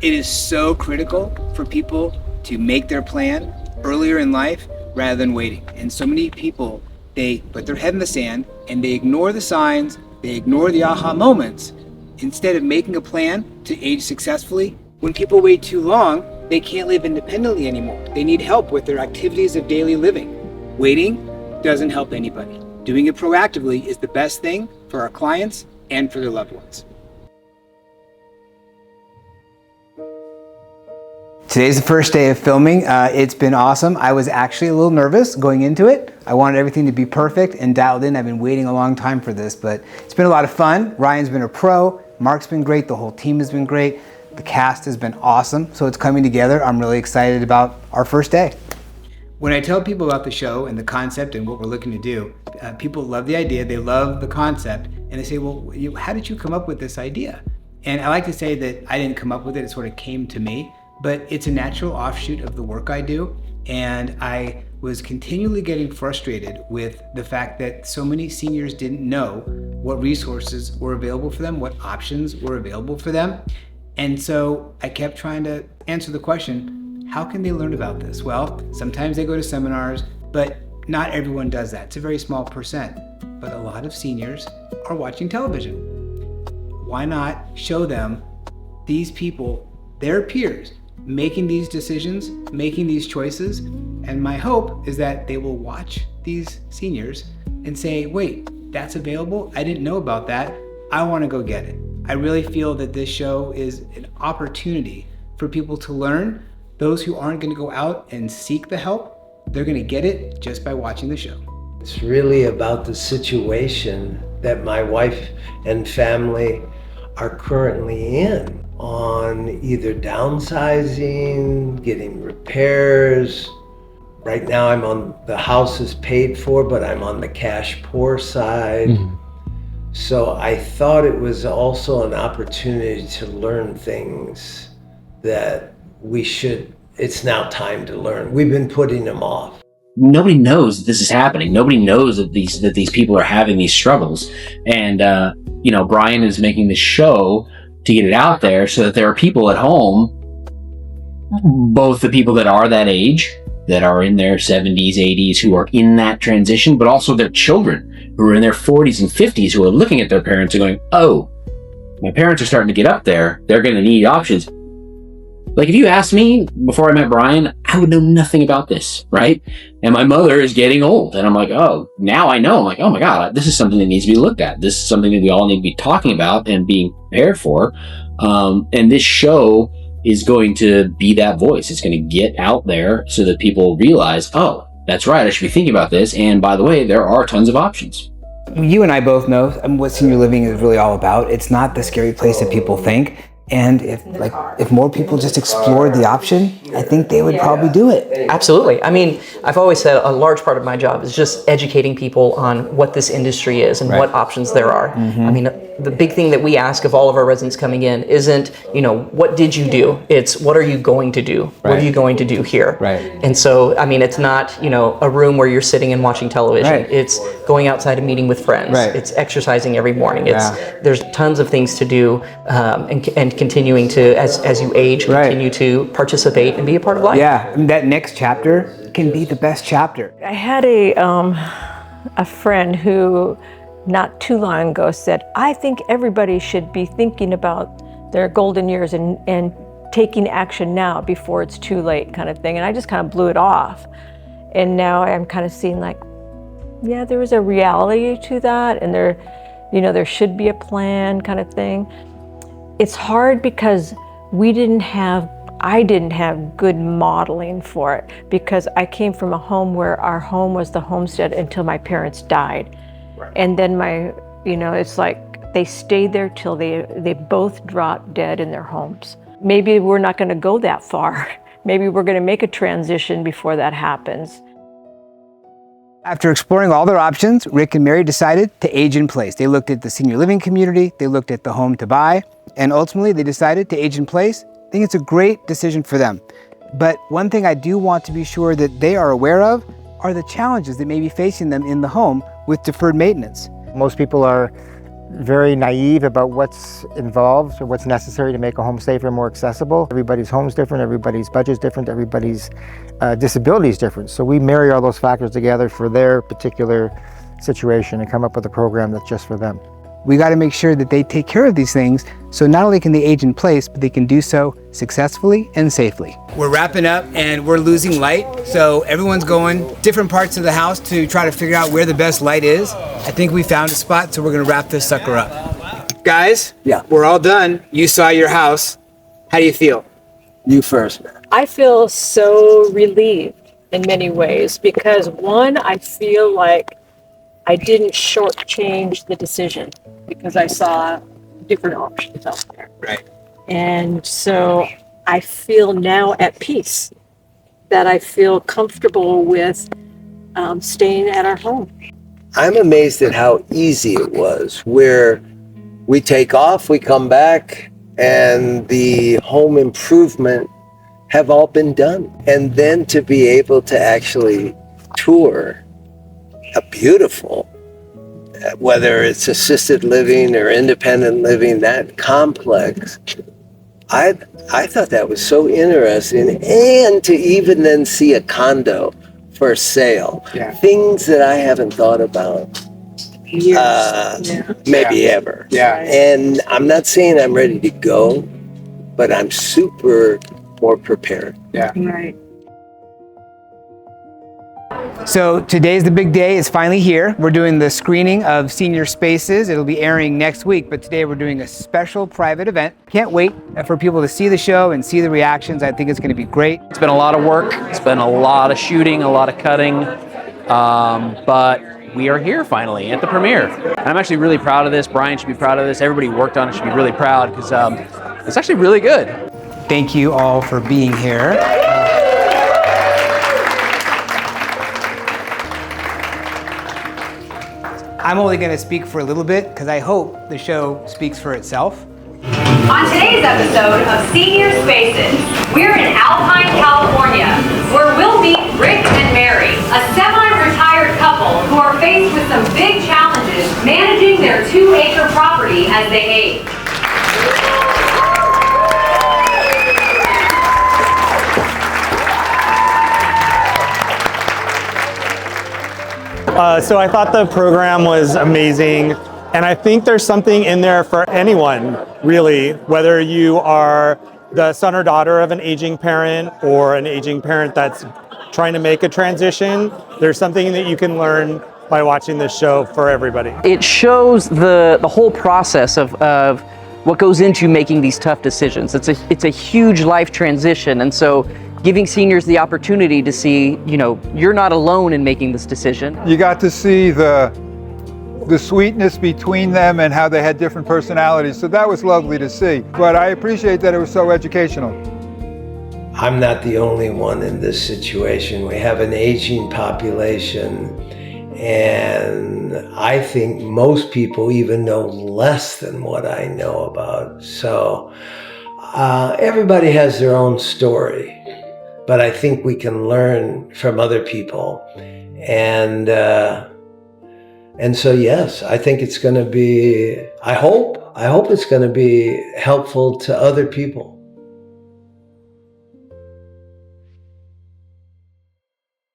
It is so critical for people to make their plan earlier in life rather than waiting. And so many people, they put their head in the sand and they ignore the signs, they ignore the aha moments, instead of making a plan to age successfully. When people wait too long, they can't live independently anymore. They need help with their activities of daily living. Waiting doesn't help anybody. Doing it proactively is the best thing for our clients and for their loved ones. Today's the first day of filming. It's been awesome. I was actually a little nervous going into it. I wanted everything to be perfect and dialed in. I've been waiting a long time for this, but it's been a lot of fun. Ryan's been a pro. Mark's been great. The whole team has been great. The cast has been awesome. So it's coming together. I'm really excited about our first day. When I tell people about the show and the concept and what we're looking to do, people love the idea. They love the concept. And they say, well, how did you come up with this idea? And I like to say that I didn't come up with it. It sort of came to me. But it's a natural offshoot of the work I do. And I was continually getting frustrated with the fact that so many seniors didn't know what resources were available for them, what options were available for them. And so I kept trying to answer the question, how can they learn about this? Well, sometimes they go to seminars, but not everyone does that. It's a very small percent. But a lot of seniors are watching television. Why not show them these people, their peers, making these decisions, making these choices? And my hope is that they will watch these seniors and say, wait, that's available? I didn't know about that. I want to go get it. I really feel that this show is an opportunity for people to learn. Those who aren't going to go out and seek the help, they're going to get it just by watching the show. It's really about the situation that my wife and family are currently in, on either downsizing, getting repairs. Right now the house is paid for, but I'm on the cash poor side. Mm-hmm. So I thought it was also an opportunity to learn things that it's now time to learn. We've been putting them off. Nobody knows that this is happening. Nobody knows that these people are having these struggles. And, Brian is making this show to get it out there so that there are people at home, both the people that are that age, that are in their 70s, 80s, who are in that transition, but also their children who are in their 40s and 50s who are looking at their parents and going, oh, my parents are starting to get up there. They're going to need options. Like if you asked me before I met Brian, I would know nothing about this, right? And my mother is getting old. And I'm like, oh, now I know. I'm like, oh my God, this is something that needs to be looked at. This is something that we all need to be talking about and being prepared for. And this show is going to be that voice. It's going to get out there so that people realize, oh, that's right, I should be thinking about this. And by the way, there are tons of options. You and I both know what senior living is really all about. It's not the scary place that people think. And if more people just explored the option, I think they would probably do it. Absolutely. I mean, I've always said a large part of my job is just educating people on what this industry is and what options there are. Mm-hmm. I mean, the big thing that we ask of all of our residents coming in isn't, what did you do? It's what are you going to do? Right. What are you going to do here? Right. And so, I mean, it's not, a room where you're sitting and watching television. Right. It's going outside and meeting with friends. Right. It's exercising every morning. There's tons of things to do, and continuing to, as you age, continue to participate and be a part of life. Yeah, and that next chapter can be the best chapter. I had a friend who not too long ago said, I think everybody should be thinking about their golden years and taking action now before it's too late, kind of thing. And I just kind of blew it off. And now I'm kind of seeing there is a reality to that, and there should be a plan, kind of thing. It's hard because I didn't have good modeling for it, because I came from a home where our home was the homestead until my parents died. Right. And then it's like they stayed there till they both dropped dead in their homes. Maybe we're not going to go that far. Maybe we're going to make a transition before that happens. After exploring all their options, Rick and Mary decided to age in place. They looked at the senior living community, they looked at the home to buy, and ultimately they decided to age in place. I think it's a great decision for them. But one thing I do want to be sure that they are aware of are the challenges that may be facing them in the home with deferred maintenance. Most people are very naive about what's involved or what's necessary to make a home safer and more accessible. Everybody's home's different, everybody's budget's different, everybody's disability is different. So we marry all those factors together for their particular situation and come up with a program that's just for them. We got to make sure that they take care of these things so not only can they age in place, but they can do so successfully and safely. We're wrapping up and we're losing light, so everyone's going different parts of the house to try to figure out where the best light is. I think we found a spot, so we're gonna wrap this sucker up. Guys, Yeah. we're all done. You saw your house. How do you feel? You first, man. I feel so relieved in many ways because one, I feel like I didn't shortchange the decision because I saw different options out there. Right. And so I feel now at peace that I feel comfortable with staying at our home. I'm amazed at how easy it was, where we take off, we come back, and the home improvement have all been done. And then to be able to actually tour a beautiful, whether it's assisted living or independent living, that complex, I thought that was so interesting. And to even then see a condo for sale, things that I haven't thought about maybe ever. And I'm not saying I'm ready to go, but I'm super more prepared. Right. So today's the big day. It's finally here. We're doing the screening of Senior Spaces. It'll be airing next week, but today we're doing a special private event. Can't wait for people to see the show and see the reactions. I think it's going to be great. It's been a lot of work. It's been a lot of shooting, a lot of cutting, but we are here finally at the premiere. And I'm actually really proud of this. Brian should be proud of this. Everybody who worked on it should be really proud because it's actually really good. Thank you all for being here. I'm only going to speak for a little bit because I hope the show speaks for itself. On today's episode of Senior Spaces, we're in Alpine, California, where we'll meet Rick and Mary, a semi-retired couple who are faced with some big challenges managing their 2-acre property as they age. So I thought the program was amazing, and I think there's something in there for anyone, really, whether you are the son or daughter of an aging parent or an aging parent that's trying to make a transition. There's something that you can learn by watching this show for everybody. It shows the whole process of what goes into making these tough decisions. It's a huge life transition, and so giving seniors the opportunity to see, you're not alone in making this decision. You got to see the sweetness between them and how they had different personalities. So that was lovely to see. But I appreciate that it was so educational. I'm not the only one in this situation. We have an aging population, and I think most people even know less than what I know about. So everybody has their own story, but I think we can learn from other people. And so, yes, I think it's going to be, I hope it's going to be helpful to other people.